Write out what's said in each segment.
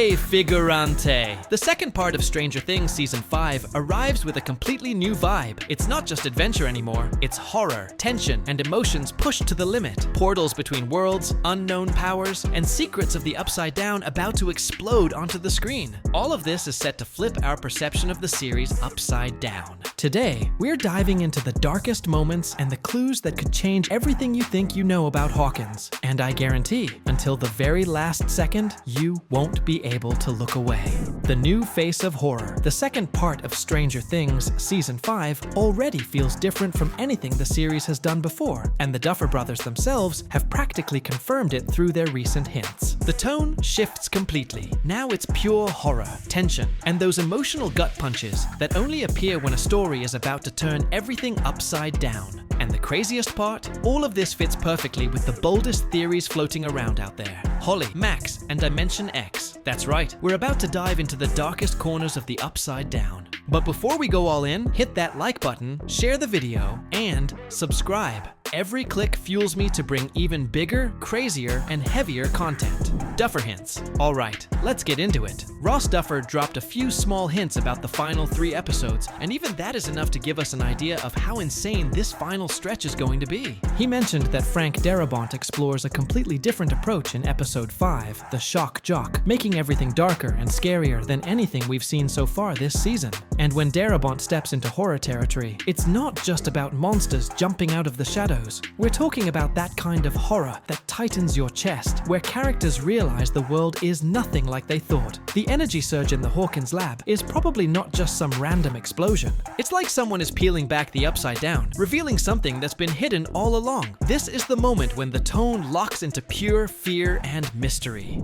Que figurante! The second part of Stranger Things Season 5 arrives with a completely new vibe. It's not just adventure anymore, it's horror, tension, and emotions pushed to the limit. Portals between worlds, unknown powers, and secrets of the Upside Down about to explode onto the screen. All of this is set to flip our perception of the series upside down. Today, we're diving into the darkest moments and the clues that could change everything you think you know about Hawkins. And I guarantee, until the very last second, you won't be able to look away. The new face of horror, the second part of Stranger Things Season 5, already feels different from anything the series has done before, and the Duffer Brothers themselves have practically confirmed it through their recent hints. The tone shifts completely. Now it's pure horror, tension, and those emotional gut punches that only appear when a story is about to turn everything upside down. And the craziest part? All of this fits perfectly with the boldest theories floating around out there. Holly, Max, and Dimension X. That's right, we're about to dive into the darkest corners of the Upside Down. But before we go all in, hit that like button, share the video, and subscribe. Every click fuels me to bring even bigger, crazier, and heavier content. Duffer hints. Alright, let's get into it. Ross Duffer dropped a few small hints about the final 3 episodes, and even that is enough to give us an idea of how insane this final stretch is going to be. He mentioned that Frank Darabont explores a completely different approach in episode 5, The Shock Jock, making everything darker and scarier than anything we've seen so far this season. And when Darabont steps into horror territory, it's not just about monsters jumping out of the shadows. We're talking about that kind of horror that tightens your chest, where characters realize the world is nothing like they thought. The energy surge in the Hawkins lab is probably not just some random explosion. It's like someone is peeling back the Upside Down, revealing something that's been hidden all along. This is the moment when the tone locks into pure fear and mystery.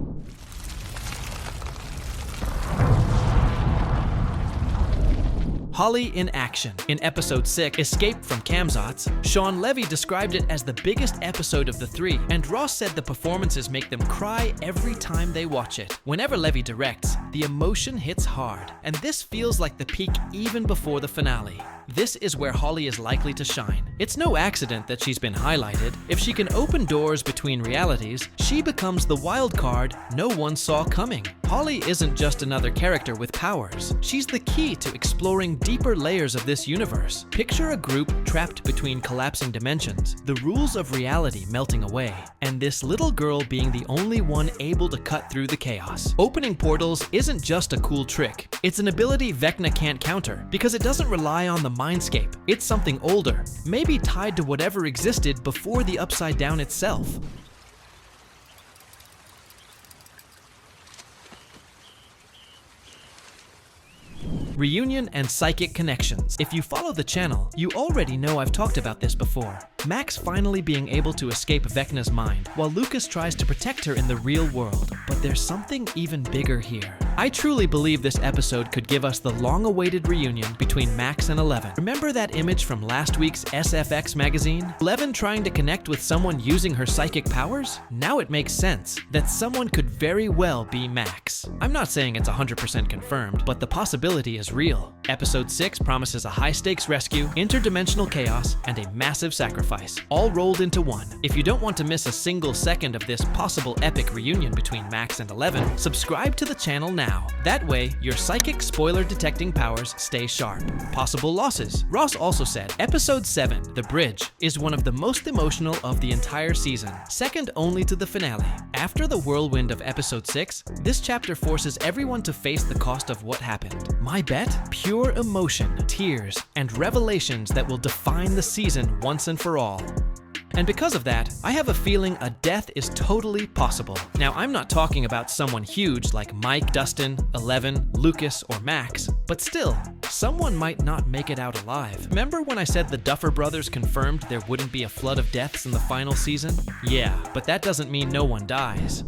Holly in action. In episode 6, Escape from Camzots, Sean Levy described it as the biggest episode of the 3, and Ross said the performances make them cry every time they watch it. Whenever Levy directs, the emotion hits hard, and this feels like the peak even before the finale. This is where Holly is likely to shine. It's no accident that she's been highlighted. If she can open doors between realities, she becomes the wild card no one saw coming. Holly isn't just another character with powers. She's the key to exploring deeper layers of this universe. Picture a group trapped between collapsing dimensions, the rules of reality melting away, and this little girl being the only one able to cut through the chaos. Opening portals isn't just a cool trick. It's an ability Vecna can't counter, because it doesn't rely on the mindscape. It's something older, maybe tied to whatever existed before the Upside Down itself. Reunion and psychic connections. If you follow the channel, you already know I've talked about this before. Max finally being able to escape Vecna's mind, while Lucas tries to protect her in the real world. But there's something even bigger here. I truly believe this episode could give us the long-awaited reunion between Max and Eleven. Remember that image from last week's SFX magazine? Eleven trying to connect with someone using her psychic powers? Now it makes sense that someone could very well be Max. I'm not saying it's 100% confirmed, but the possibility is real. Episode 6 promises a high-stakes rescue, interdimensional chaos, and a massive sacrifice, all rolled into one. If you don't want to miss a single second of this possible epic reunion between Max and Eleven, subscribe to the channel now. That way, your psychic spoiler-detecting powers stay sharp. Possible losses. Ross also said, Episode 7, The Bridge, is one of the most emotional of the entire season, second only to the finale. After the whirlwind of Episode 6, this chapter forces everyone to face the cost of what happened. My bet? Pure emotion, tears, and revelations that will define the season once and for all. And because of that, I have a feeling a death is totally possible. Now, I'm not talking about someone huge like Mike, Dustin, Eleven, Lucas, or Max, but still, someone might not make it out alive. Remember when I said the Duffer Brothers confirmed there wouldn't be a flood of deaths in the final season? Yeah, but that doesn't mean no one dies.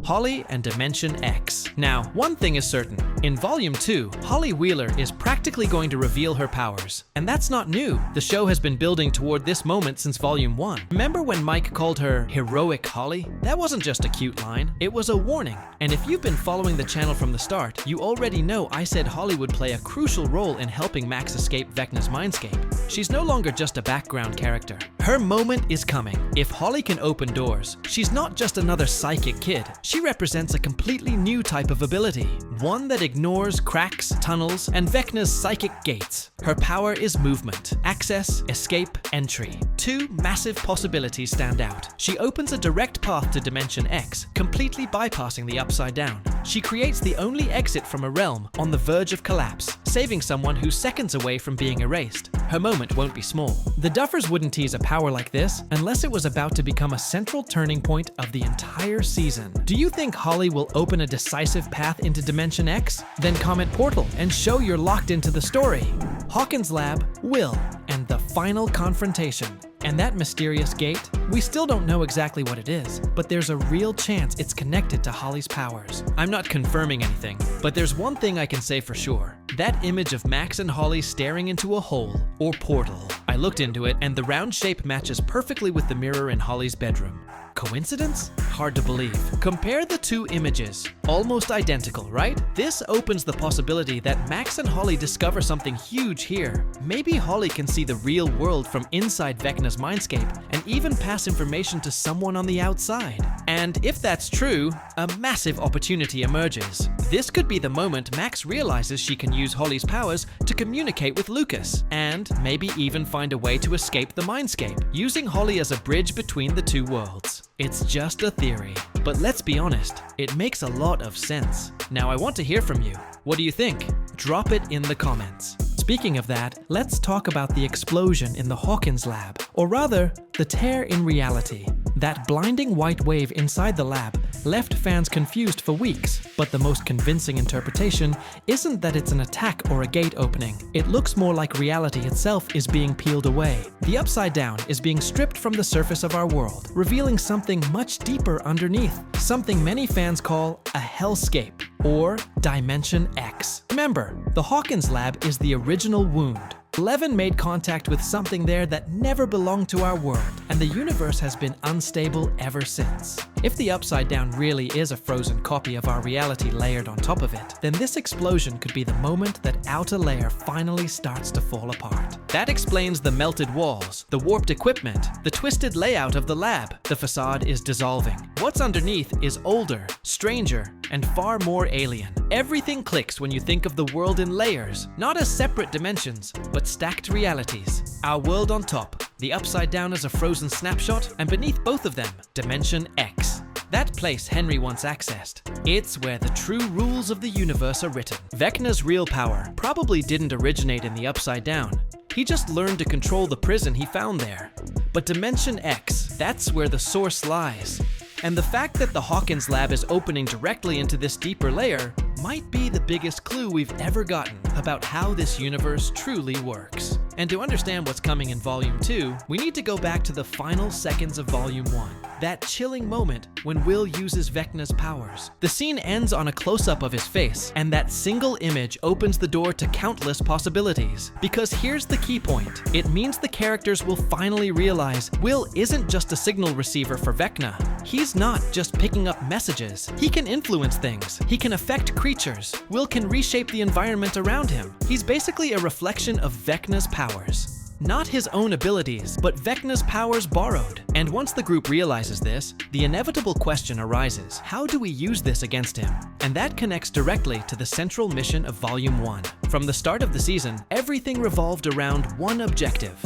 Holly and Dimension X. Now, one thing is certain. In Volume 2, Holly Wheeler is practically going to reveal her powers. And that's not new. The show has been building toward this moment since Volume 1. Remember when Mike called her Heroic Holly? That wasn't just a cute line. It was a warning. And if you've been following the channel from the start, you already know I said Holly would play a crucial role in helping Max escape Vecna's mindscape. She's no longer just a background character. Her moment is coming. If Holly can open doors, she's not just another psychic kid. She represents a completely new type of ability, one that ignores cracks, tunnels, and Vecna's psychic gates. Her power is movement, access, escape, entry. Two massive possibilities stand out. She opens a direct path to Dimension X, completely bypassing the Upside Down. She creates the only exit from a realm on the verge of collapse, saving someone who's seconds away from being erased. Her moment won't be small. The Duffers wouldn't tease a power like this unless it was about to become a central turning point of the entire season. Do you think Holly will open a decisive path into Dimension X? Then comment Portal and show you're locked into the story. Hawkins' lab, Will, and the final confrontation. And that mysterious gate? We still don't know exactly what it is, but there's a real chance it's connected to Holly's powers. I'm not confirming anything, but there's one thing I can say for sure. That image of Max and Holly staring into a hole, or portal. I looked into it, and the round shape matches perfectly with the mirror in Holly's bedroom. Coincidence? Hard to believe. Compare the two images. Almost identical, right? This opens the possibility that Max and Holly discover something huge here. Maybe Holly can see the real world from inside Vecna's mindscape and even pass information to someone on the outside. And if that's true, a massive opportunity emerges. This could be the moment Max realizes she can use Holly's powers to communicate with Lucas, and maybe even find a way to escape the mindscape, using Holly as a bridge between the two worlds. It's just a theory, but let's be honest, it makes a lot of sense. Now I want to hear from you. What do you think? Drop it in the comments. Speaking of that, let's talk about the explosion in the Hawkins lab, or rather, the tear in reality. That blinding white wave inside the lab left fans confused for weeks, but the most convincing interpretation isn't that it's an attack or a gate opening. It looks more like reality itself is being peeled away. The Upside Down is being stripped from the surface of our world, revealing something much deeper underneath, something many fans call a hellscape, or Dimension X. Remember, the Hawkins lab is the original wound. 11 made contact with something there that never belonged to our world, and the universe has been unstable ever since. If the Upside Down really is a frozen copy of our reality layered on top of it, then this explosion could be the moment that outer layer finally starts to fall apart. That explains the melted walls, the warped equipment, the twisted layout of the lab. The facade is dissolving. What's underneath is older, stranger, and far more alien. Everything clicks when you think of the world in layers, not as separate dimensions, but stacked realities. Our world on top, the Upside Down as a frozen snapshot, and beneath both of them, Dimension X. That place Henry once accessed. It's where the true rules of the universe are written. Vecna's real power probably didn't originate in the Upside Down. He just learned to control the prison he found there. But Dimension X, that's where the source lies. And the fact that the Hawkins lab is opening directly into this deeper layer might be the biggest clue we've ever gotten about how this universe truly works. And to understand what's coming in Volume 2, we need to go back to the final seconds of Volume 1. That chilling moment when Will uses Vecna's powers. The scene ends on a close-up of his face, and that single image opens the door to countless possibilities. Because here's the key point. It means the characters will finally realize Will isn't just a signal receiver for Vecna. He's not just picking up messages. He can influence things. He can affect creatures. Will can reshape the environment around him. He's basically a reflection of Vecna's powers. Not his own abilities, but Vecna's powers borrowed. And once the group realizes this, the inevitable question arises, how do we use this against him? And that connects directly to the central mission of Volume 1. From the start of the season, everything revolved around one objective: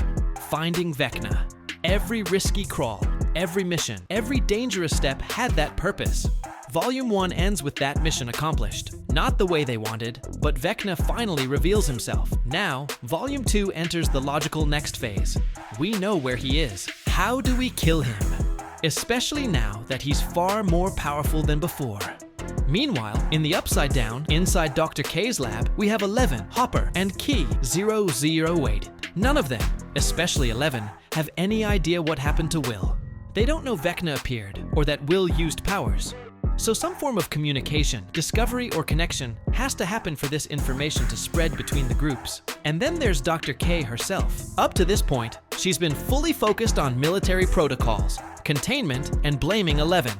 finding Vecna. Every risky crawl, every mission, every dangerous step had that purpose. Volume 1 ends with that mission accomplished. Not the way they wanted, but Vecna finally reveals himself. Now, Volume 2 enters the logical next phase. We know where he is. How do we kill him? Especially now that he's far more powerful than before. Meanwhile, in the Upside Down, inside Dr. K's lab, we have 11, Hopper, and Key 008. None of them, especially 11, have any idea what happened to Will. They don't know Vecna appeared, or that Will used powers. So some form of communication, discovery, or connection has to happen for this information to spread between the groups. And then there's Dr. K herself. Up to this point, she's been fully focused on military protocols, containment, and blaming 11.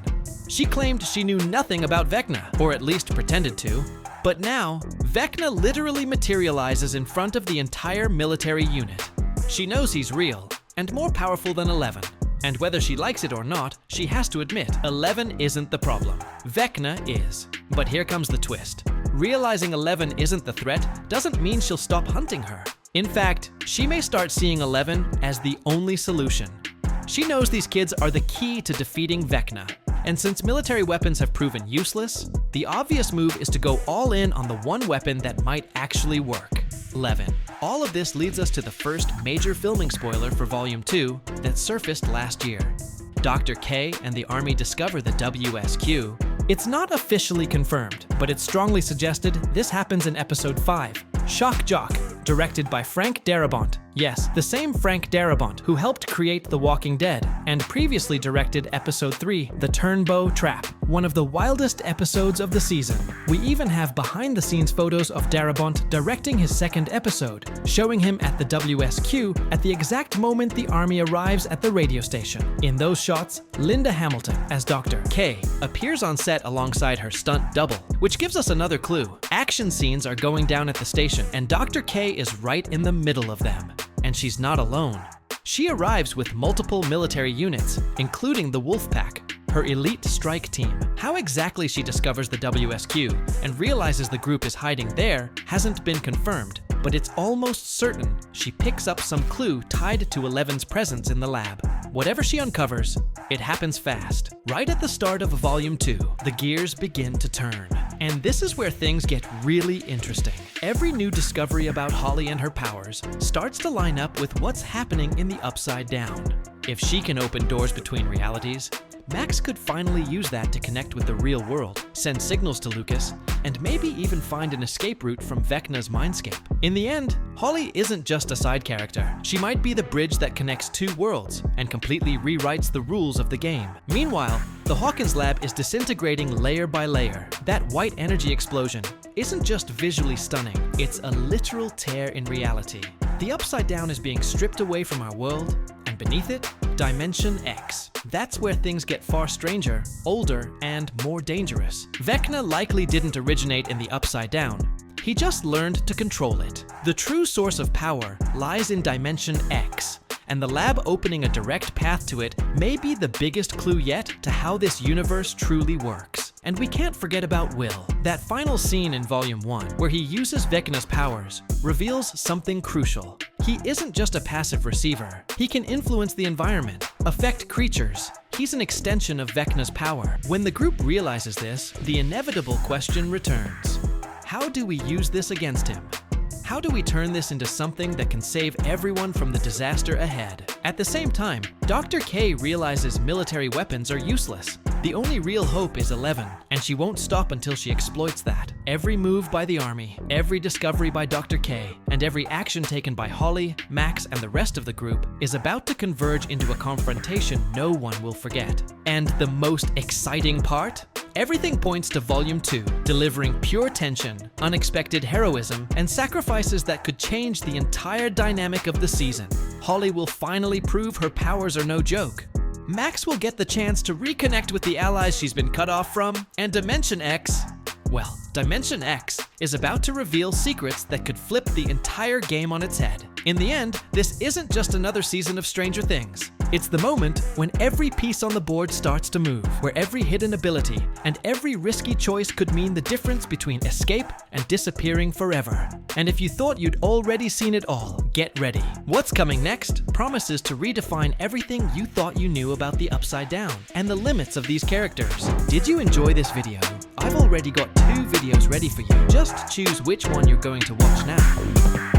She claimed she knew nothing about Vecna, or at least pretended to. But now, Vecna literally materializes in front of the entire military unit. She knows he's real and more powerful than 11. And whether she likes it or not, she has to admit 11 isn't the problem. Vecna is. But here comes the twist. Realizing 11 isn't the threat doesn't mean she'll stop hunting her. In fact, she may start seeing 11 as the only solution. She knows these kids are the key to defeating Vecna. And since military weapons have proven useless, the obvious move is to go all in on the one weapon that might actually work: Levin. All of this leads us to the first major filming spoiler for Volume 2 that surfaced last year. Dr. K and the Army discover the WSQ. It's not officially confirmed, but it's strongly suggested this happens in Episode 5, Shock Jock, directed by Frank Darabont. Yes, the same Frank Darabont who helped create The Walking Dead and previously directed Episode 3, The Turnbow Trap, one of the wildest episodes of the season. We even have behind-the-scenes photos of Darabont directing his second episode, showing him at the WSQ at the exact moment the Army arrives at the radio station. In those shots, Linda Hamilton, as Dr. K, appears on set alongside her stunt double, which gives us another clue. Action scenes are going down at the station, and Dr. K is right in the middle of them. And she's not alone. She arrives with multiple military units, including the Wolfpack, her elite strike team. How exactly she discovers the WSQ and realizes the group is hiding there hasn't been confirmed, but it's almost certain she picks up some clue tied to 11's presence in the lab. Whatever she uncovers, it happens fast. Right at the start of Volume 2, the gears begin to turn. And this is where things get really interesting. Every new discovery about Holly and her powers starts to line up with what's happening in the Upside Down. If she can open doors between realities, Max could finally use that to connect with the real world, send signals to Lucas, and maybe even find an escape route from Vecna's mindscape. In the end, Holly isn't just a side character. She might be the bridge that connects two worlds and completely rewrites the rules of the game. Meanwhile, the Hawkins lab is disintegrating layer by layer. That white energy explosion isn't just visually stunning, it's a literal tear in reality. The Upside Down is being stripped away from our world, and beneath it, Dimension X. That's where things get far stranger, older, and more dangerous. Vecna likely didn't originate in the Upside Down. He just learned to control it. The true source of power lies in Dimension X, and the lab opening a direct path to it may be the biggest clue yet to how this universe truly works. And we can't forget about Will. That final scene in Volume 1, where he uses Vecna's powers, reveals something crucial. He isn't just a passive receiver. He can influence the environment, affect creatures. He's an extension of Vecna's power. When the group realizes this, the inevitable question returns. How do we use this against him? How do we turn this into something that can save everyone from the disaster ahead? At the same time, Dr. K realizes military weapons are useless. The only real hope is 11, and she won't stop until she exploits that. Every move by the Army, every discovery by Dr. K, and every action taken by Holly, Max, and the rest of the group is about to converge into a confrontation no one will forget. And the most exciting part? Everything points to Volume 2, delivering pure tension, unexpected heroism, and sacrifices that could change the entire dynamic of the season. Holly will finally prove her powers are no joke. Max will get the chance to reconnect with the allies she's been cut off from, and Dimension X, well, Dimension X is about to reveal secrets that could flip the entire game on its head. In the end, this isn't just another season of Stranger Things. It's the moment when every piece on the board starts to move, where every hidden ability and every risky choice could mean the difference between escape and disappearing forever. And if you thought you'd already seen it all, get ready. What's coming next promises to redefine everything you thought you knew about the Upside Down and the limits of these characters. Did you enjoy this video? I've already got 2 videos ready for you. Just choose which one you're going to watch now.